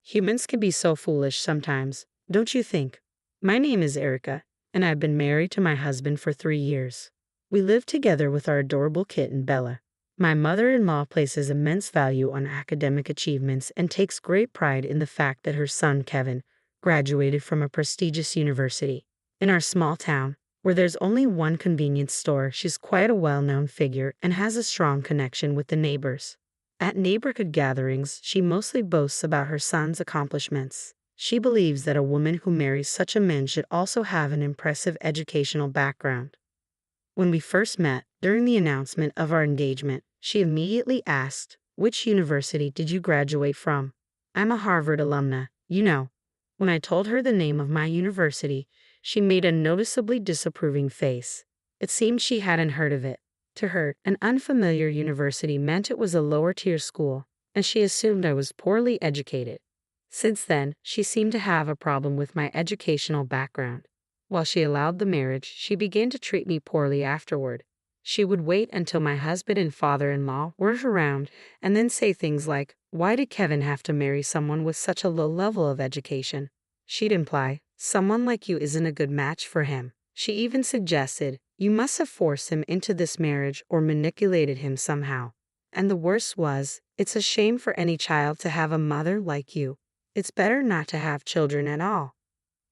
Humans can be so foolish sometimes, don't you think? My name is Erica, and I've been married to my husband for 3 years. We live together with our adorable kitten, Bella. My mother-in-law places immense value on academic achievements and takes great pride in the fact that her son, Kevin, graduated from a prestigious university. In our small town, where there's only one convenience store, she's quite a well-known figure and has a strong connection with the neighbors. At neighborhood gatherings, she mostly boasts about her son's accomplishments. She believes that a woman who marries such a man should also have an impressive educational background. When we first met, during the announcement of our engagement, she immediately asked, "Which university did you graduate from?" "I'm a Harvard alumna, you know." When I told her the name of my university, she made a noticeably disapproving face. It seemed she hadn't heard of it. To her, an unfamiliar university meant it was a lower-tier school, and she assumed I was poorly educated. Since then, she seemed to have a problem with my educational background. While she allowed the marriage, she began to treat me poorly afterward. She would wait until my husband and father-in-law weren't around and then say things like, "Why did Kevin have to marry someone with such a low level of education?" She'd imply, "Someone like you isn't a good match for him." She even suggested, "You must have forced him into this marriage or manipulated him somehow." And the worst was, "It's a shame for any child to have a mother like you. It's better not to have children at all."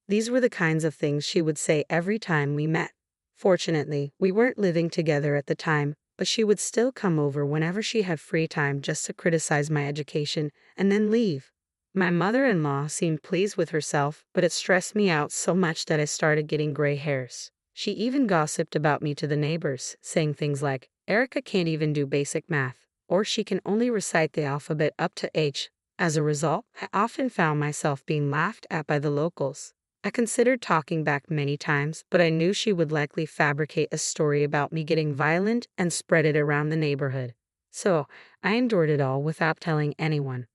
These were the kinds of things she would say every time we met. Fortunately, we weren't living together at the time, but she would still come over whenever she had free time just to criticize my education and then leave. My mother-in-law seemed pleased with herself, but it stressed me out so much that I started getting gray hairs. She even gossiped about me to the neighbors, saying things like, "Erica can't even do basic math," or "She can only recite the alphabet up to H." As a result, I often found myself being laughed at by the locals. I considered talking back many times, but I knew she would likely fabricate a story about me getting violent and spread it around the neighborhood. So, I endured it all without telling anyone.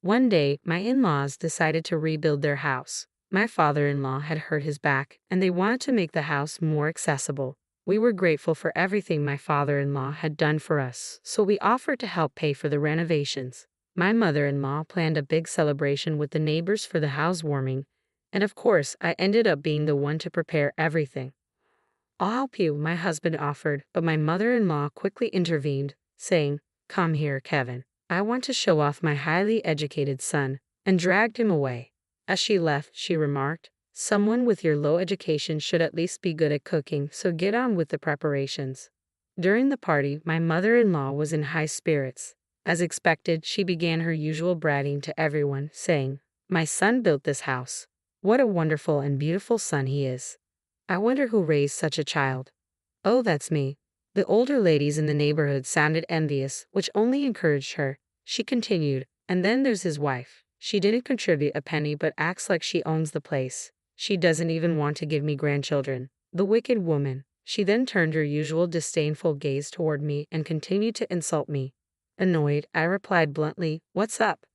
One day, my in-laws decided to rebuild their house. My father-in-law had hurt his back, and they wanted to make the house more accessible. We were grateful for everything my father-in-law had done for us, so we offered to help pay for the renovations. My mother-in-law planned a big celebration with the neighbors for the housewarming, and of course, I ended up being the one to prepare everything. "I'll help you," my husband offered, but my mother-in-law quickly intervened, saying, "Come here, Kevin. I want to show off my highly educated son," and dragged him away. As she left, she remarked, "Someone with your low education should at least be good at cooking, so get on with the preparations." During the party, my mother-in-law was in high spirits. As expected, she began her usual bragging to everyone, saying, "My son built this house. What a wonderful and beautiful son he is. I wonder who raised such a child." "Oh, that's me." The older ladies in the neighborhood sounded envious, which only encouraged her. She continued, "And then there's his wife. She didn't contribute a penny but acts like she owns the place. She doesn't even want to give me grandchildren. The wicked woman." She then turned her usual disdainful gaze toward me and continued to insult me. Annoyed, I replied bluntly, "What's up?"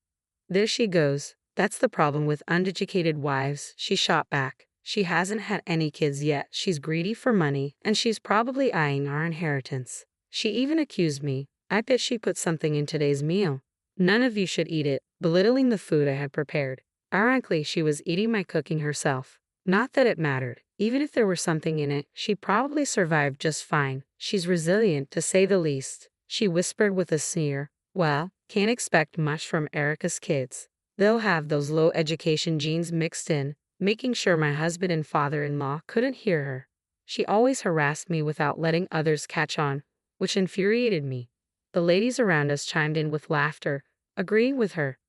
"There she goes. That's the problem with uneducated wives," she shot back. "She hasn't had any kids yet, she's greedy for money, and she's probably eyeing our inheritance." She even accused me. "I bet she put something in today's meal. None of you should eat it," belittling the food I had prepared. Ironically, she was eating my cooking herself. Not that it mattered. Even if there were something in it, she probably survived just fine. She's resilient, to say the least. She whispered with a sneer, "Well, can't expect much from Erica's kids. They'll have those low education genes mixed in," making sure my husband and father-in-law couldn't hear her. She always harassed me without letting others catch on, which infuriated me. The ladies around us chimed in with laughter, agreeing with her.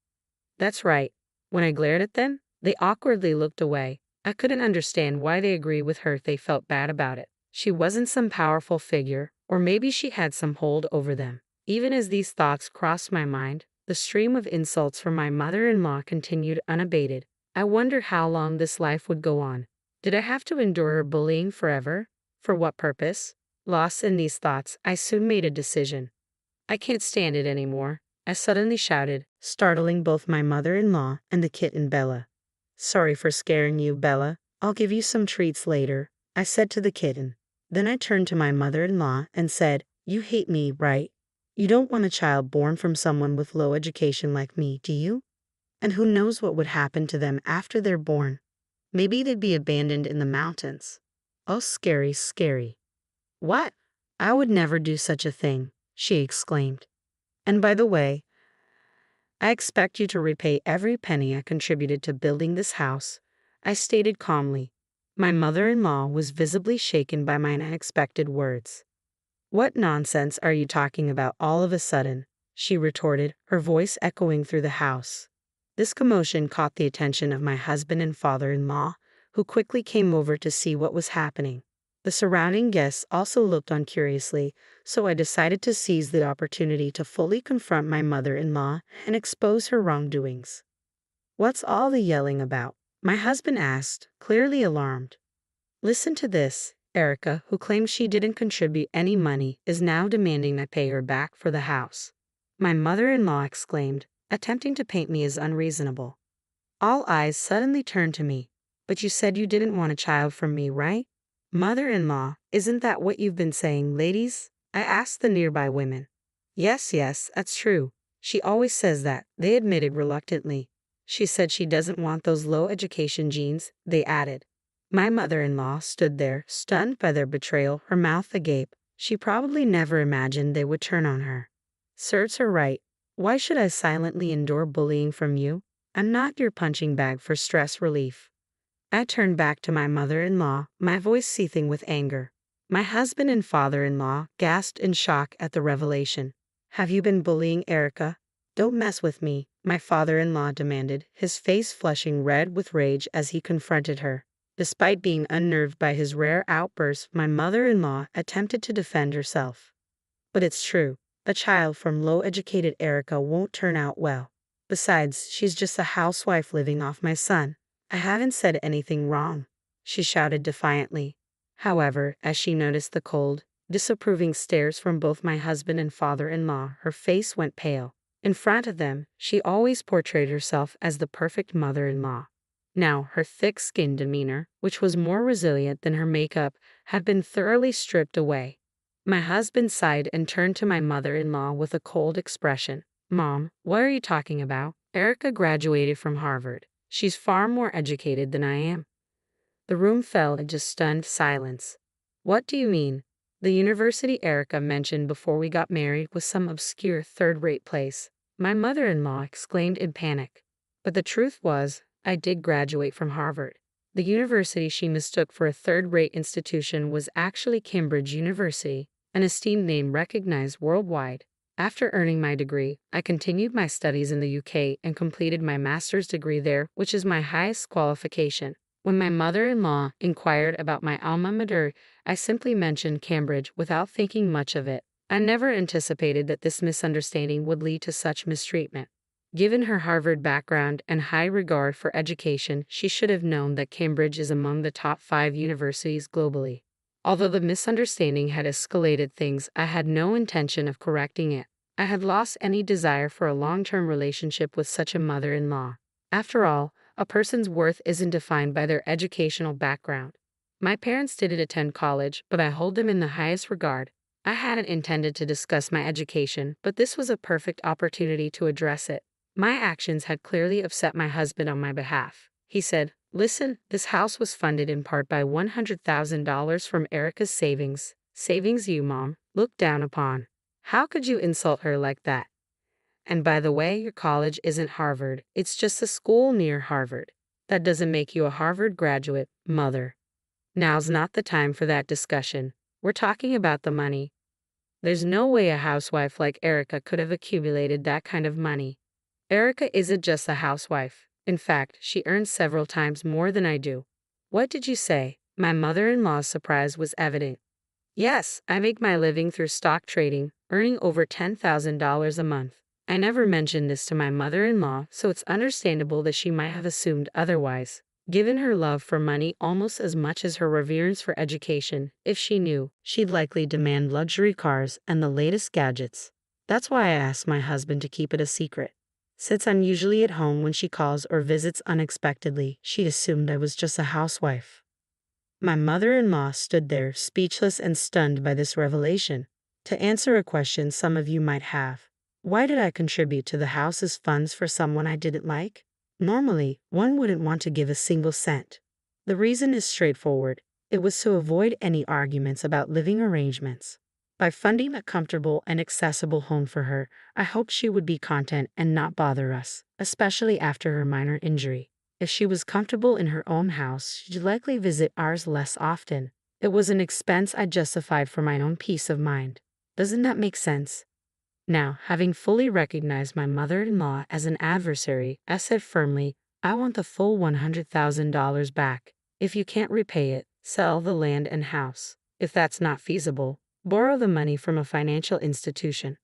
That's right. When I glared at them, they awkwardly looked away. I couldn't understand why they agreed with her if they felt bad about it. She wasn't some powerful figure, or maybe she had some hold over them. Even as these thoughts crossed my mind, the stream of insults from my mother-in-law continued unabated. I wondered how long this life would go on. Did I have to endure her bullying forever? For what purpose? Lost in these thoughts, I soon made a decision. "I can't stand it anymore," I suddenly shouted, startling both my mother-in-law and the kitten Bella. "Sorry for scaring you, Bella. I'll give you some treats later," I said to the kitten. Then I turned to my mother-in-law and said, "You hate me, right? You don't want a child born from someone with low education like me, do you?" And who knows what would happen to them after they're born? Maybe they'd be abandoned in the mountains. Oh, scary, scary. What? I would never do such a thing, she exclaimed. And by the way, I expect you to repay every penny I contributed to building this house, I stated calmly. My mother-in-law was visibly shaken by my unexpected words. What nonsense are you talking about all of a sudden? She retorted, her voice echoing through the house. This commotion caught the attention of my husband and father-in-law, who quickly came over to see what was happening. The surrounding guests also looked on curiously, so I decided to seize the opportunity to fully confront my mother-in-law and expose her wrongdoings. What's all the yelling about? My husband asked, clearly alarmed. Listen to this. Erica, who claims she didn't contribute any money, is now demanding I pay her back for the house. My mother-in-law exclaimed, attempting to paint me as unreasonable. All eyes suddenly turned to me. But you said you didn't want a child from me, right? Mother-in-law, isn't that what you've been saying, ladies? I asked the nearby women. Yes, that's true. She always says that, they admitted reluctantly. She said she doesn't want those low education genes, they added. My mother-in-law stood there, stunned by their betrayal, her mouth agape. She probably never imagined they would turn on her. Serves her right. Why should I silently endure bullying from you? I'm not your punching bag for stress relief. I turned back to my mother-in-law, my voice seething with anger. My husband and father-in-law gasped in shock at the revelation. Have you been bullying Erica? Don't mess with me, my father-in-law demanded, his face flushing red with rage as he confronted her. Despite being unnerved by his rare outburst, my mother-in-law attempted to defend herself. But it's true, a child from low-educated Erica won't turn out well. Besides, she's just a housewife living off my son. I haven't said anything wrong, she shouted defiantly. However, as she noticed the cold, disapproving stares from both my husband and father-in-law, her face went pale. In front of them, she always portrayed herself as the perfect mother-in-law. Now, her thick-skinned demeanor, which was more resilient than her makeup, had been thoroughly stripped away. My husband sighed and turned to my mother-in-law with a cold expression. Mom, what are you talking about? Erica graduated from Harvard. She's far more educated than I am. The room fell into stunned silence. What do you mean? The university Erica mentioned before we got married was some obscure third-rate place, my mother-in-law exclaimed in panic. But the truth was, I did graduate from Harvard. The university she mistook for a third-rate institution was actually Cambridge University, an esteemed name recognized worldwide. After earning my degree, I continued my studies in the UK and completed my master's degree there, which is my highest qualification. When my mother-in-law inquired about my alma mater, I simply mentioned Cambridge without thinking much of it. I never anticipated that this misunderstanding would lead to such mistreatment. Given her Harvard background and high regard for education, she should have known that Cambridge is among the top 5 universities globally. Although the misunderstanding had escalated things, I had no intention of correcting it. I had lost any desire for a long-term relationship with such a mother-in-law. After all, a person's worth isn't defined by their educational background. My parents didn't attend college, but I hold them in the highest regard. I hadn't intended to discuss my education, but this was a perfect opportunity to address it. My actions had clearly upset my husband on my behalf. He said, "Listen, this house was funded in part by $100,000 from Erica's savings. Savings you, Mom, looked down upon. How could you insult her like that? And by the way, your college isn't Harvard. It's just a school near Harvard. That doesn't make you a Harvard graduate, Mother. Now's not the time for that discussion. We're talking about the money. There's no way a housewife like Erica could have accumulated that kind of money. Erica isn't just a housewife. In fact, she earns several times more than I do." "What did you say?" My mother-in-law's surprise was evident. "Yes, I make my living through stock trading, earning over $10,000 a month. I never mentioned this to my mother-in-law, so it's understandable that she might have assumed otherwise. Given her love for money almost as much as her reverence for education, if she knew, she'd likely demand luxury cars and the latest gadgets. That's why I asked my husband to keep it a secret. Since I'm usually at home when she calls or visits unexpectedly, she assumed I was just a housewife." My mother-in-law stood there, speechless and stunned by this revelation. To answer a question some of you might have, why did I contribute to the house's funds for someone I didn't like? Normally, one wouldn't want to give a single cent. The reason is straightforward. It was to avoid any arguments about living arrangements. By funding a comfortable and accessible home for her, I hoped she would be content and not bother us, especially after her minor injury. If she was comfortable in her own house, she'd likely visit ours less often. It was an expense I justified for my own peace of mind. Doesn't that make sense? Now, having fully recognized my mother-in-law as an adversary, I said firmly, I want the full $100,000 back. If you can't repay it, sell the land and house. If that's not feasible, borrow the money from a financial institution.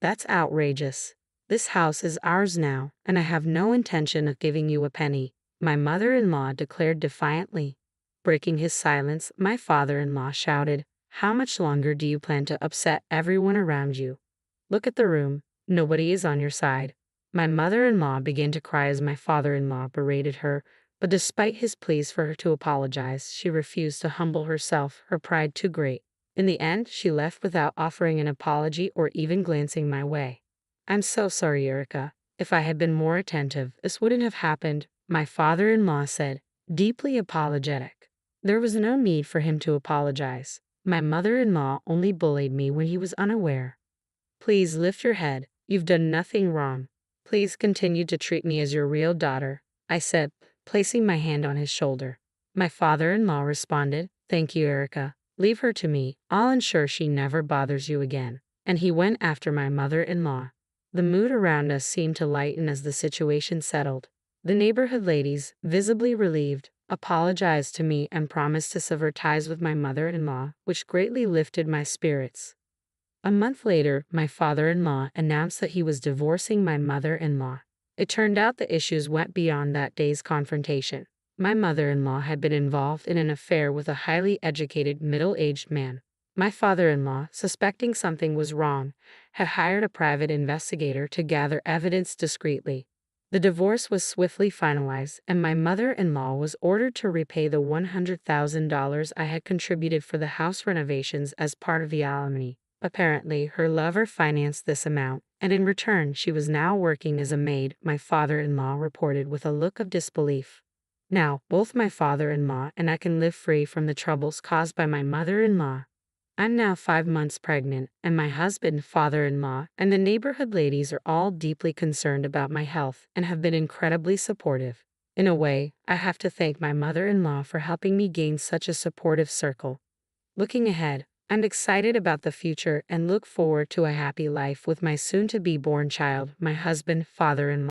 That's outrageous. This house is ours now, and I have no intention of giving you a penny, my mother-in-law declared defiantly. Breaking his silence, my father-in-law shouted, How much longer do you plan to upset everyone around you? Look at the room. Nobody is on your side. My mother-in-law began to cry as my father-in-law berated her, but despite his pleas for her to apologize, she refused to humble herself, her pride too great. In the end, she left without offering an apology or even glancing my way. I'm so sorry, Erica. If I had been more attentive, this wouldn't have happened, my father-in-law said, deeply apologetic. There was no need for him to apologize. My mother-in-law only bullied me when he was unaware. Please lift your head. You've done nothing wrong. Please continue to treat me as your real daughter, I said, placing my hand on his shoulder. My father-in-law responded, Thank you, Erica. Leave her to me. I'll ensure she never bothers you again. And he went after my mother-in-law. The mood around us seemed to lighten as the situation settled. The neighborhood ladies, visibly relieved, apologized to me and promised to sever ties with my mother-in-law, which greatly lifted my spirits. A month later, my father-in-law announced that he was divorcing my mother-in-law. It turned out the issues went beyond that day's confrontation. My mother-in-law had been involved in an affair with a highly educated, middle-aged man. My father-in-law, suspecting something was wrong, had hired a private investigator to gather evidence discreetly. The divorce was swiftly finalized, and my mother-in-law was ordered to repay the $100,000 I had contributed for the house renovations as part of the alimony. Apparently, her lover financed this amount, and in return she was now working as a maid, my father-in-law reported with a look of disbelief. Now, both my father-in-law and I can live free from the troubles caused by my mother-in-law. I'm now 5 months pregnant, and my husband, father-in-law, and the neighborhood ladies are all deeply concerned about my health and have been incredibly supportive. In a way, I have to thank my mother-in-law for helping me gain such a supportive circle. Looking ahead, I'm excited about the future and look forward to a happy life with my soon-to-be-born child, my husband, father-in-law.